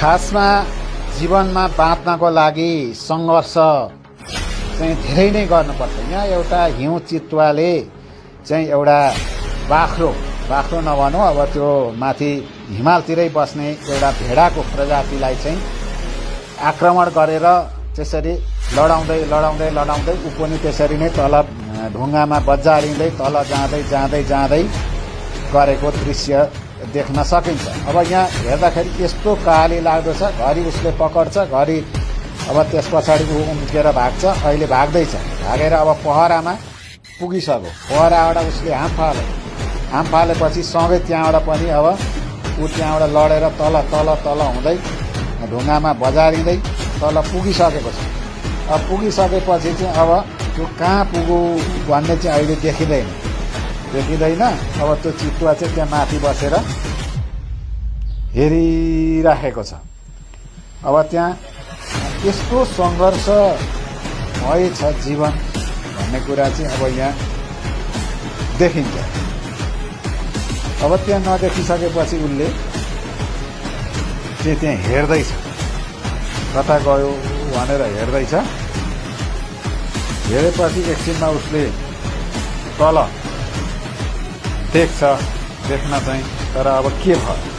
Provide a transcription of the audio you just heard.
खासमा जीवनमा बाँच्नको लागि सङ्घर्ष चाहिँ धेरै नै गर्नुपर्छ। यहाँ एउटा हिउँ चितुवाले चाहिँ एउटा बाख्रो नभनौँ, अब त्यो माथि हिमालतिरै बस्ने एउटा भेडाको प्रजातिलाई चाहिँ आक्रमण गरेर त्यसरी लडाउँदै ऊ पनि त्यसरी नै तल ढुङ्गामा बजारिँदै तल जाँदै गरेको दृश्य देख्न सकिन्छ। अब यहाँ हेर्दाखेरि यस्तो काली लाग्दो छ, घरि उसले पकड्छ, घरि अब त्यस पछाडि ऊ उम्केर भाग्छ। अहिले भाग्दैछ, भागेर अब पहरामा पुगिसक्यो। पहराबाट उसले हाम फालेपछि सँगै त्यहाँबाट पनि अब ऊ त्यहाँबाट लडेर तल हुँदै ढुङ्गामा बजारिँदै तल पुगिसकेको छ। अब पुगिसकेपछि चाहिँ अब त्यो कहाँ पुग्यो भन्ने चाहिँ अहिले देखिँदैन। अब त्यो चितुवा चाहिँ त्यहाँ माथि बसेर हेरिराखेको छ। अब त्यहाँ यस्तो सङ्घर्ष भएछ जीवन भन्ने कुरा चाहिँ अब यहाँ देखिन्छ। अब त्यहाँ नदेखिसकेपछि उसले चाहिँ त्यहाँ हेर्दैछ, कता गयो भनेर हेर्दैछ। हेरेपछि एकछिनमा उसले तल देख्छ, देख्न चाहिँ, तर अब के भयो